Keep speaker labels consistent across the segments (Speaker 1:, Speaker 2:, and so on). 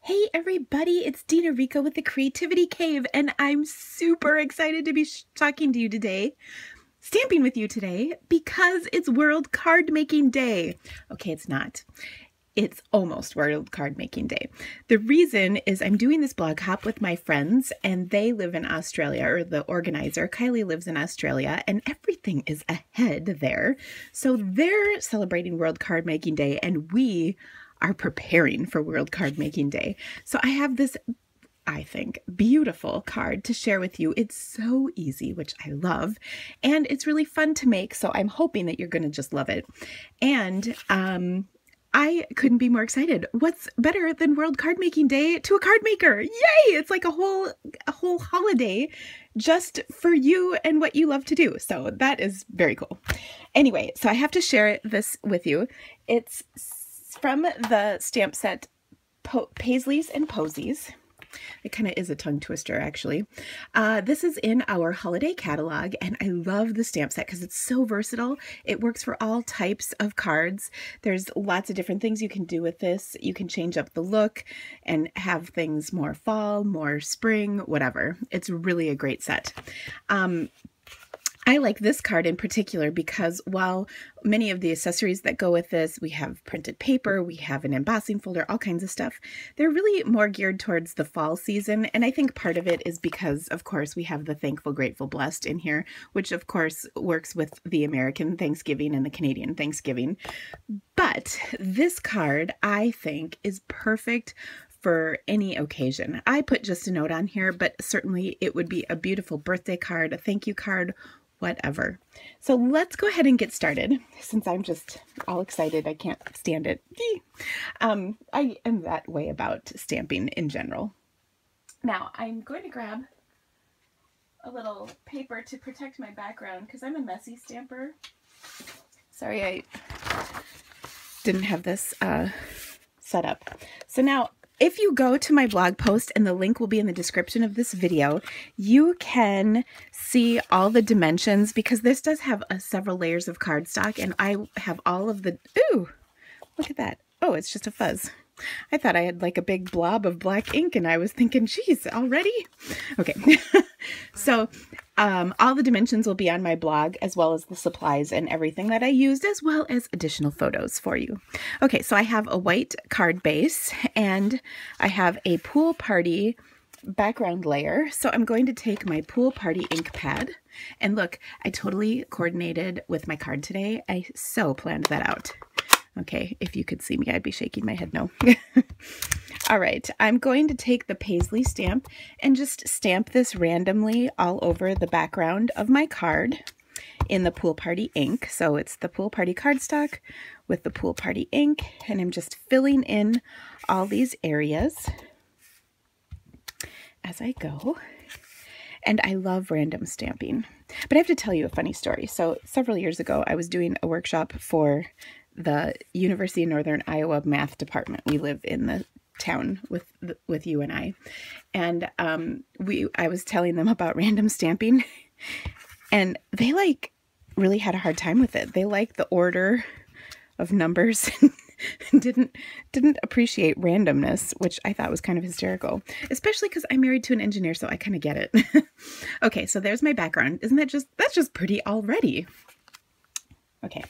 Speaker 1: Hey everybody, it's Dina Rico with the Creativity Cave, and I'm super excited to be talking to you today, stamping with you today, because it's World Card Making Day. Okay, it's not. It's almost World Card Making Day. The reason is I'm doing this blog hop with my friends, and they live in Australia, or the organizer, Kylie, lives in Australia, and everything is ahead there. So they're celebrating World Card Making Day, and we are preparing for World Card Making Day. So I have this, I think, beautiful card to share with you. It's so easy, which I love, and it's really fun to make, so I'm hoping that you're going to just love it. And I couldn't be more excited. What's better than World Card Making Day to a card maker? Yay! It's like a whole holiday just for you and what you love to do. So that is very cool. Anyway, so I have to share this with you. It's from the stamp set Paisleys and Posies. It kind of is a tongue twister, actually. This is in our holiday catalog, and I love the stamp set because it's so versatile. It works for all types of cards. There's lots of different things you can do with this. You can change up the look and have things more fall, more spring, whatever. It's really a great set. I like this card in particular because while many of the accessories that go with this, we have printed paper, we have an embossing folder, all kinds of stuff, they're really more geared towards the fall season. And I think part of it is because, of course, we have the Thankful, Grateful, Blessed in here, which of course works with the American Thanksgiving and the Canadian Thanksgiving. But this card, I think, is perfect for any occasion. I put just a note on here, but certainly it would be a beautiful birthday card, a thank you card, whatever. So let's go ahead and get started. Since I'm just all excited, I can't stand it. I am that way about stamping in general. Now I'm going to grab a little paper to protect my background because I'm a messy stamper. Sorry, I didn't have this set up. So now, if you go to my blog post, and the link will be in the description of this video, you can see all the dimensions because this does have several layers of cardstock, and I have all of the, ooh, look at that. Oh, it's just a fuzz. I thought I had like a big blob of black ink, and I was thinking, geez, already? Okay. So all the dimensions will be on my blog, as well as the supplies and everything that I used, as well as additional photos for you. Okay, so I have a white card base, and I have a pool party background layer. So I'm going to take my pool party ink pad, and look, I totally coordinated with my card today. I so planned that out. Okay, if you could see me, I'd be shaking my head no. All right, I'm going to take the Paisley stamp and just stamp this randomly all over the background of my card in the Pool Party ink. So it's the Pool Party cardstock with the Pool Party ink, and I'm just filling in all these areas as I go. And I love random stamping. But I have to tell you a funny story. So several years ago, I was doing a workshop for the University of Northern Iowa math department. We live in the town with you and I. And I was telling them about random stamping, and they like really had a hard time with it. They liked the order of numbers and didn't appreciate randomness, which I thought was kind of hysterical, especially because I'm married to an engineer, so I kind of get it. Okay, so there's my background. Isn't that that's just pretty already? Okay.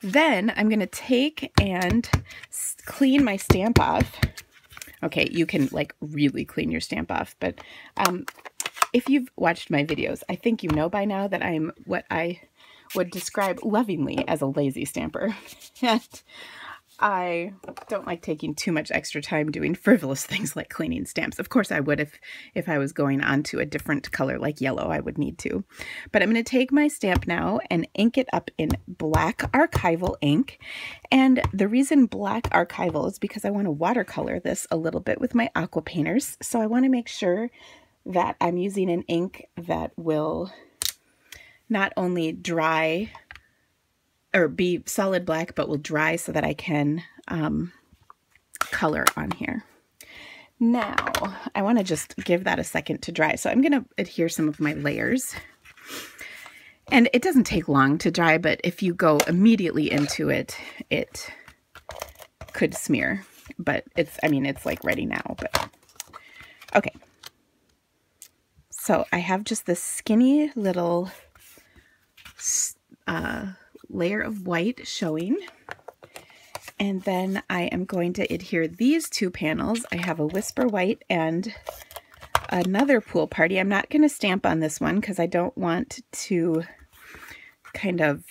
Speaker 1: Then I'm going to take and clean my stamp off. Okay, you can like really clean your stamp off, but if you've watched my videos, I think you know by now that I'm what I would describe lovingly as a lazy stamper. And I don't like taking too much extra time doing frivolous things like cleaning stamps. Of course I would if I was going on to a different color like yellow, I would need to. But I'm going to take my stamp now and ink it up in black archival ink. And the reason black archival is because I want to watercolor this a little bit with my aqua painters. So I want to make sure that I'm using an ink that will not only dry or be solid black, but will dry so that I can color on here. Now, I want to just give that a second to dry. So I'm going to adhere some of my layers. And it doesn't take long to dry, but if you go immediately into it, it could smear. but it's, I mean, it's like ready now, but okay. So I have just this skinny little layer of white showing. And then I am going to adhere these two panels. I have a Whisper White and another Pool Party. I'm not going to stamp on this one because I don't want to kind of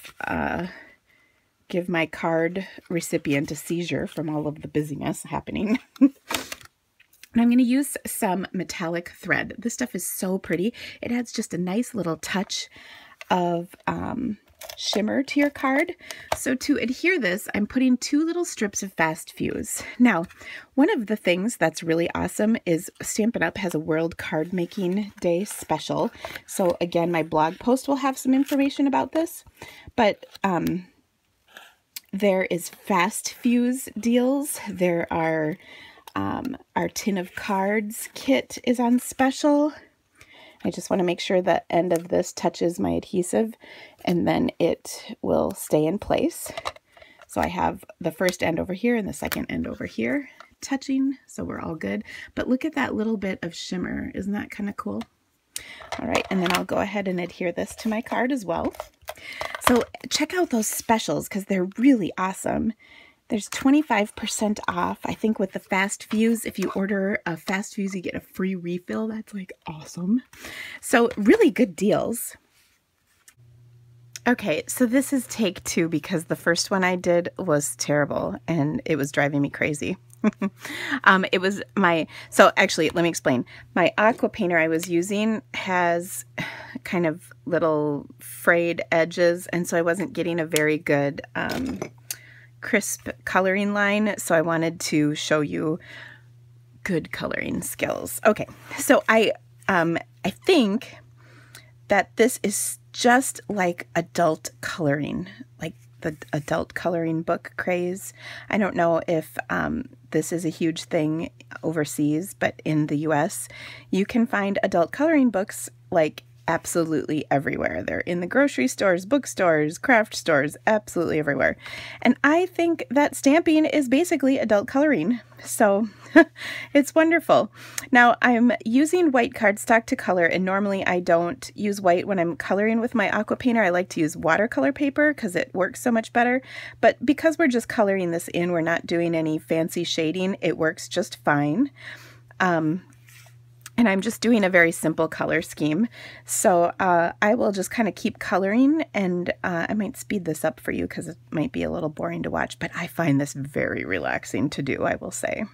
Speaker 1: give my card recipient a seizure from all of the busyness happening. And I'm going to use some metallic thread. This stuff is so pretty. It adds just a nice little touch of shimmer to your card. So to adhere this, I'm putting 2 little strips of Fast Fuse. Now, one of the things that's really awesome is Stampin' Up! Has a World Card Making Day special. So again, my blog post will have some information about this, but there is Fast Fuse deals. There are our Tin of Cards kit is on special. I just want to make sure the end of this touches my adhesive and then it will stay in place. So I have the first end over here and the second end over here touching, so we're all good. But look at that little bit of shimmer. Isn't that kind of cool? All right, and then I'll go ahead and adhere this to my card as well. So check out those specials because they're really awesome. There's 25% off, I think, with the Fast Fuse. If you order a Fast Fuse, you get a free refill. That's like awesome. So really good deals. Okay, so this is take 2 because the first one I did was terrible and it was driving me crazy. It was so actually, let me explain. My aqua painter I was using has kind of little frayed edges, and so I wasn't getting a very good crisp coloring line, so I wanted to show you good coloring skills. Okay, so I think that this is just like adult coloring, like the adult coloring book craze. I don't know if this is a huge thing overseas, but in the US, you can find adult coloring books like absolutely everywhere. They're in the grocery stores, bookstores, craft stores, absolutely everywhere. And I think that stamping is basically adult coloring. So it's wonderful. Now I'm using white cardstock to color, and normally I don't use white when I'm coloring with my aqua painter. I like to use watercolor paper because it works so much better. But because we're just coloring this in, we're not doing any fancy shading, it works just fine. And I'm just doing a very simple color scheme. So I will just kind of keep coloring, and I might speed this up for you because it might be a little boring to watch, but I find this very relaxing to do, I will say.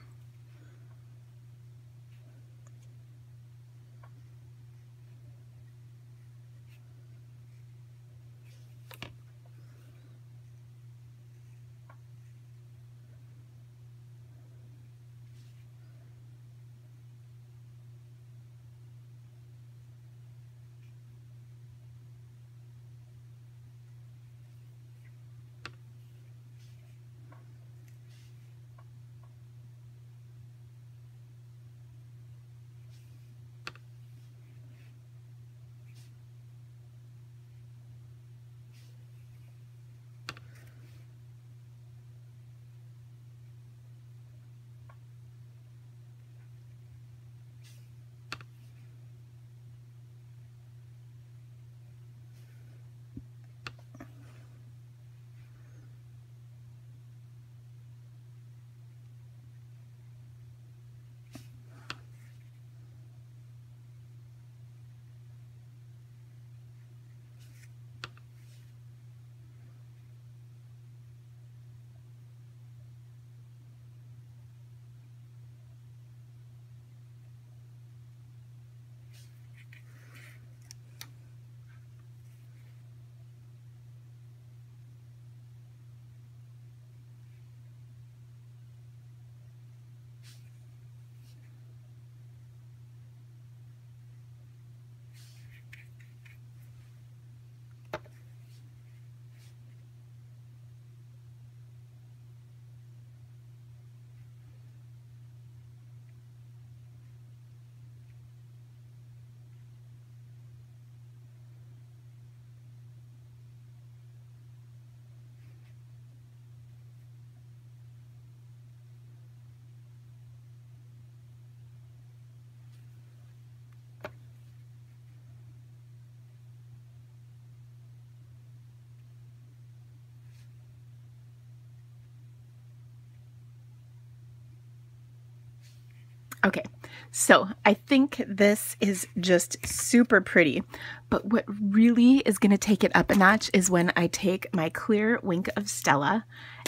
Speaker 1: Okay, so I think this is just super pretty, but what really is going to take it up a notch is when I take my clear Wink of Stella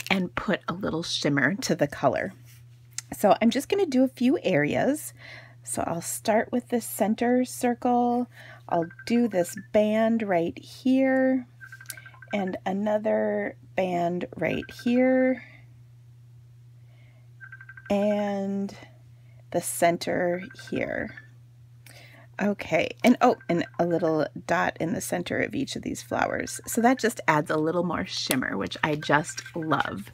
Speaker 1: and put a little shimmer to the color. So I'm just going to do a few areas. So I'll start with the center circle. I'll do this band right here and another band right here and the center here. Okay, and oh, and a little dot in the center of each of these flowers. So that just adds a little more shimmer, which I just love.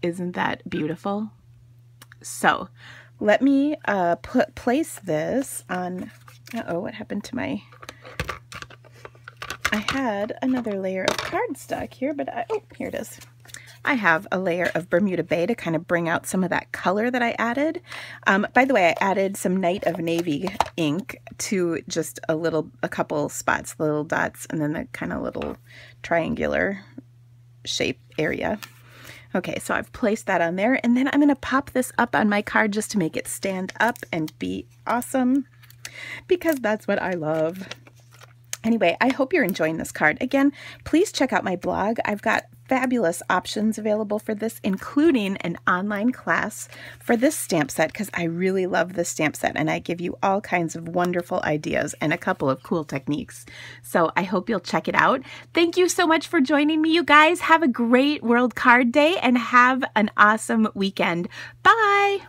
Speaker 1: Isn't that beautiful? So let me place this on, uh-oh, what happened to my, I had another layer of cardstock here, but oh, here it is. I have a layer of Bermuda Bay to kind of bring out some of that color that I added. By the way, I added some Night of Navy ink to just a couple spots, little dots, and then the kind of little triangular shape area. Okay, so I've placed that on there, and then I'm going to pop this up on my card just to make it stand up and be awesome, because that's what I love. Anyway, I hope you're enjoying this card. Again, please check out my blog. I've got fabulous options available for this, including an online class for this stamp set, because I really love this stamp set and I give you all kinds of wonderful ideas and a couple of cool techniques. So I hope you'll check it out. Thank you so much for joining me, you guys. Have a great World Card Day and have an awesome weekend. Bye!